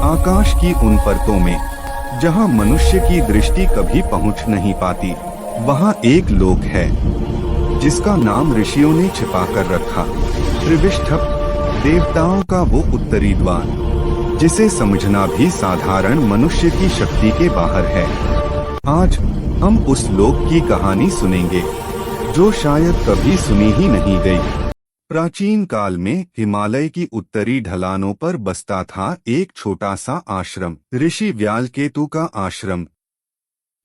आकाश की उन परतों में जहां मनुष्य की दृष्टि कभी पहुंच नहीं पाती, वहां एक लोक है जिसका नाम ऋषियों ने छिपा कर रखा। त्रिविष्ठप, देवताओं का वो उत्तरी द्वार जिसे समझना भी साधारण मनुष्य की शक्ति के बाहर है। आज हम उस लोक की कहानी सुनेंगे जो शायद कभी सुनी ही नहीं गई। प्राचीन काल में हिमालय की उत्तरी ढलानों पर बसता था एक छोटा सा आश्रम, ऋषि व्यालकेतु का आश्रम।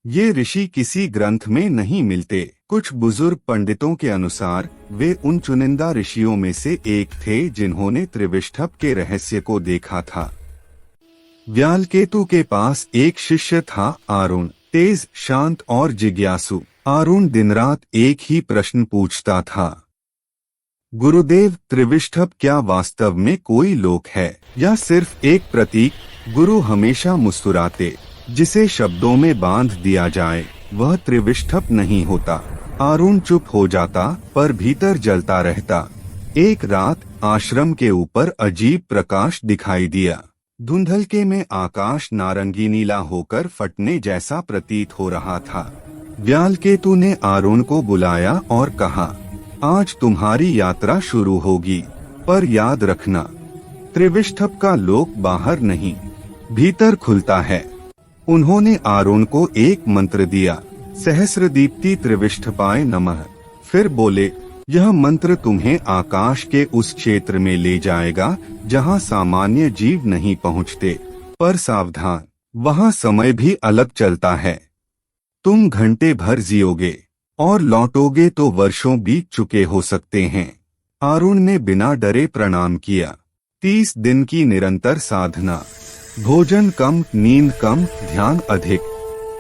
ये ऋषि किसी ग्रंथ में नहीं मिलते। कुछ बुजुर्ग पंडितों के अनुसार वे उन चुनिंदा ऋषियों में से एक थे जिन्होंने त्रिविष्ठप के रहस्य को देखा था। व्यालकेतु के पास एक शिष्य था, आरुण, तेज, शांत और जिज्ञासु। आरुण दिन रात एक ही प्रश्न पूछता था, गुरुदेव, त्रिविष्ठप क्या वास्तव में कोई लोक है या सिर्फ एक प्रतीक? गुरु हमेशा मुस्कुराते, जिसे शब्दों में बांध दिया जाए वह त्रिविष्ठप नहीं होता। आरुण चुप हो जाता पर भीतर जलता रहता। एक रात आश्रम के ऊपर अजीब प्रकाश दिखाई दिया। धुंधलके में आकाश नारंगी नीला होकर फटने जैसा प्रतीत हो रहा था। व्यालकेतु ने आरुण को बुलाया और कहा, आज तुम्हारी यात्रा शुरू होगी, पर याद रखना, त्रिविष्ठप का लोक बाहर नहीं, भीतर खुलता है। उन्होंने आरुण को एक मंत्र दिया, सहस्रदीप्ति त्रिविष्ठपाय नमः। फिर बोले, यह मंत्र तुम्हें आकाश के उस क्षेत्र में ले जाएगा जहां सामान्य जीव नहीं पहुंचते। पर सावधान, वहां समय भी अलग चलता है। तुम घंटे भर जियोगे और लौटोगे तो वर्षों बीत चुके हो सकते हैं। आरुण ने बिना डरे प्रणाम किया। 30 दिन की निरंतर साधना, भोजन कम, नींद कम, ध्यान अधिक।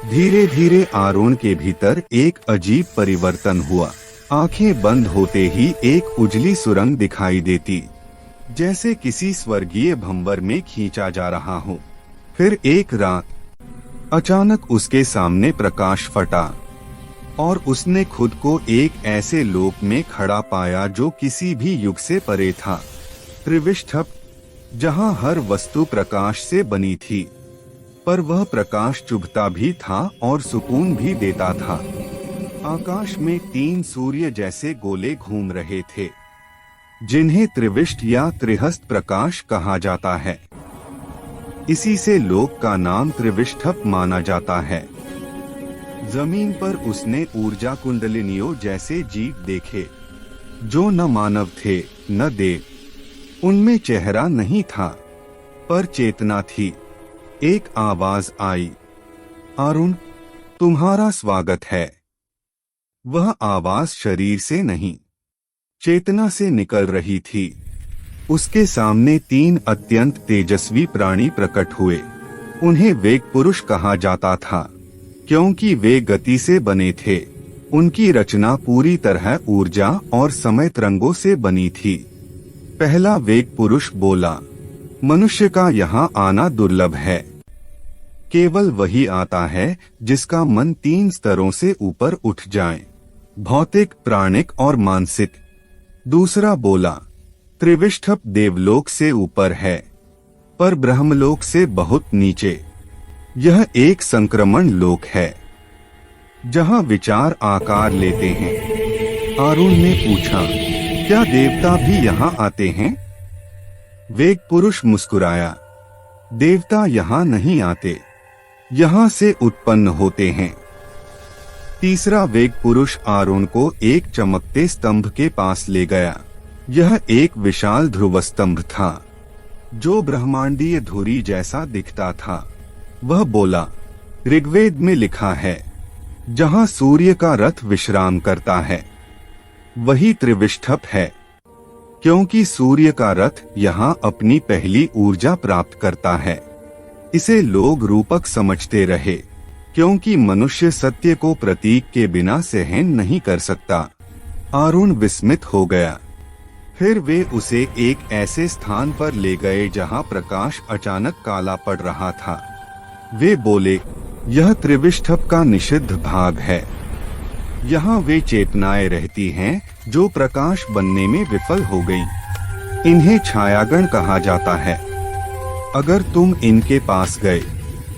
धीरे धीरे आरुण के भीतर एक अजीब परिवर्तन हुआ। आंखें बंद होते ही एक उजली सुरंग दिखाई देती, जैसे किसी स्वर्गीय भंवर में खींचा जा रहा हो। फिर एक रात अचानक उसके सामने प्रकाश फटा और उसने खुद को एक ऐसे लोक में खड़ा पाया जो किसी भी युग से परे था। त्रिविष्ठप, जहां हर वस्तु प्रकाश से बनी थी, पर वह प्रकाश चुभता भी था और सुकून भी देता था। आकाश में 3 सूर्य जैसे गोले घूम रहे थे, जिन्हें त्रिविष्ट या त्रिहस्त प्रकाश कहा जाता है। इसी से लोक का नाम त्रिविष्ठप माना जाता है। जमीन पर उसने ऊर्जा कुंडलिनियों जैसे जीव देखे, जो न मानव थे न देव। उनमें चेहरा नहीं था, पर चेतना थी। एक आवाज आई, आरुण, तुम्हारा स्वागत है। वह आवाज शरीर से नहीं, चेतना से निकल रही थी। उसके सामने 3 अत्यंत तेजस्वी प्राणी प्रकट हुए। उन्हें वेग पुरुष कहा जाता था, क्योंकि वे गति से बने थे। उनकी रचना पूरी तरह ऊर्जा और समय तरंगों से बनी थी। पहला वेग पुरुष बोला, मनुष्य का यहाँ आना दुर्लभ है। केवल वही आता है जिसका मन 3 स्तरों से ऊपर उठ जाए, भौतिक, प्राणिक और मानसिक। दूसरा बोला, त्रिविष्ठप देवलोक से ऊपर है, पर ब्रह्मलोक से बहुत नीचे। यह एक संक्रमण लोक है, जहां विचार आकार लेते हैं। आरुण ने पूछा, क्या देवता भी यहाँ आते हैं? वेग पुरुष मुस्कुराया, देवता यहाँ नहीं आते, यहाँ से उत्पन्न होते हैं। तीसरा वेग पुरुष आरुण को एक चमकते स्तंभ के पास ले गया। यह एक विशाल ध्रुव स्तंभ था, जो ब्रह्मांडीय धुरी जैसा दिखता था। वह बोला, ऋग्वेद में लिखा है, जहां सूर्य का रथ विश्राम करता है, वही त्रिविष्ठप है। क्योंकि सूर्य का रथ यहाँ अपनी पहली ऊर्जा प्राप्त करता है। इसे लोग रूपक समझते रहे, क्योंकि मनुष्य सत्य को प्रतीक के बिना सहन नहीं कर सकता। आरुण विस्मित हो गया। फिर वे उसे एक ऐसे स्थान पर ले गए जहां प्रकाश अचानक काला पड़ रहा था। वे बोले, यह त्रिविष्ठप का निषिद्ध भाग है। यहाँ वे चेतनाएं रहती हैं जो प्रकाश बनने में विफल हो गई। इन्हें छायागण कहा जाता है। अगर तुम इनके पास गए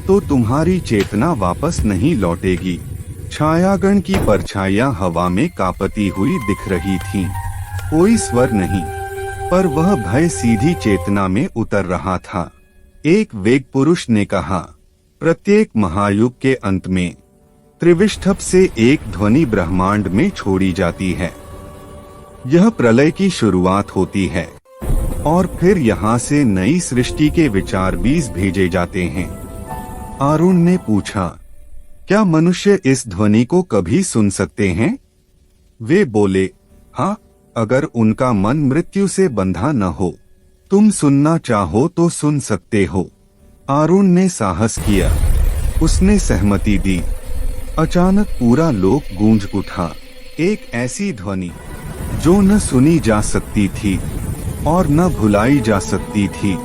तो तुम्हारी चेतना वापस नहीं लौटेगी। छायागण की परछाइयां हवा में कांपती हुई दिख रही थीं। कोई स्वर नहीं, पर वह भय सीधी चेतना में उतर रहा था। एक वेग पुरुष ने कहा, प्रत्येक महायुग के अंत में त्रिविष्ठप से एक ध्वनि ब्रह्मांड में छोड़ी जाती है। यह प्रलय की शुरुआत होती है और फिर यहाँ से नई सृष्टि के विचार बीज भेजे जाते हैं। अरुण ने पूछा, क्या मनुष्य इस ध्वनि को कभी सुन सकते हैं? वे बोले, हाँ, अगर उनका मन मृत्यु से बंधा न हो। तुम सुनना चाहो तो सुन सकते हो। अरुण ने साहस किया। उसने सहमति दी। अचानक पूरा लोक गूंज उठा। एक ऐसी ध्वनि जो न सुनी जा सकती थी और न भुलाई जा सकती थी।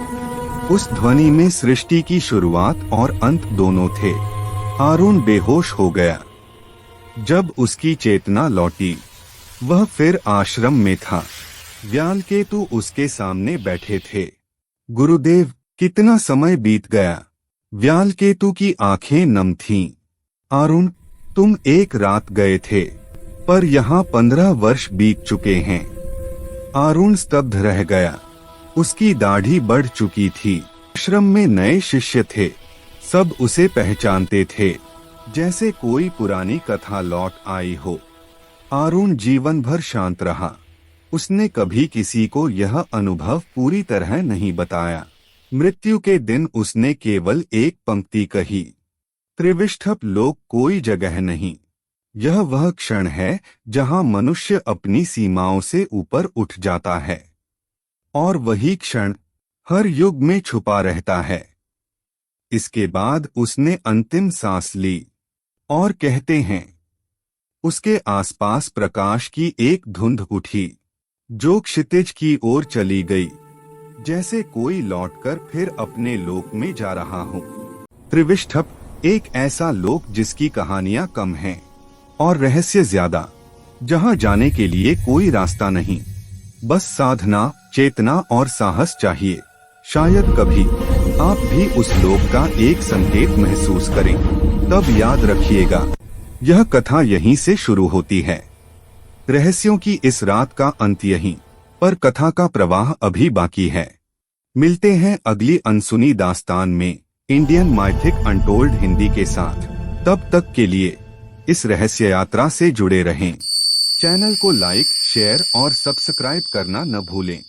उस ध्वनि में सृष्टि की शुरुआत और अंत दोनों थे। अरुण बेहोश हो गया। जब उसकी चेतना लौटी, वह फिर आश्रम में था। व्यालकेतु उसके सामने बैठे थे। गुरुदेव, कितना समय बीत गया। व्यालकेतु की आंखें नम थीं। अरुण, तुम एक रात गए थे, पर यहाँ 15 वर्ष बीत चुके हैं। अरुण स्तब्ध रह गया। उसकी दाढ़ी बढ़ चुकी थी। आश्रम में नए शिष्य थे। सब उसे पहचानते थे, जैसे कोई पुरानी कथा लौट आई हो। अरुण जीवन भर शांत रहा। उसने कभी किसी को यह अनुभव पूरी तरह नहीं बताया। मृत्यु के दिन उसने केवल एक पंक्ति कही, त्रिविष्ठप लोक कोई जगह नहीं। यह वह क्षण है जहां मनुष्य अपनी सीमाओं से ऊपर उठ जाता है, और वही क्षण हर युग में छुपा रहता है। इसके बाद उसने अंतिम सांस ली, और कहते हैं, उसके आसपास प्रकाश की एक धुंध उठी, जो क्षितिज की ओर चली गई, जैसे कोई लौटकर फिर अपने लोक में जा रहा हो। त्रिविष्ठप एक ऐसा लोक जिसकी कहानियां कम हैं और रहस्य ज्यादा, जहां जाने के लिए कोई रास्ता नहीं, बस साधना, चेतना और साहस चाहिए। शायद कभी आप भी उस लोक का एक संकेत महसूस करें। तब याद रखिएगा, यह कथा यहीं से शुरू होती है। रहस्यों की इस रात का अंत यहीं, पर कथा का प्रवाह अभी बाकी है। मिलते हैं अगली अनसुनी दास्तान में इंडियन माइथिक अनटोल्ड हिंदी के साथ। तब तक के लिए इस रहस्य यात्रा से जुड़े रहें। चैनल को लाइक, शेयर और सब्सक्राइब करना न भूलें।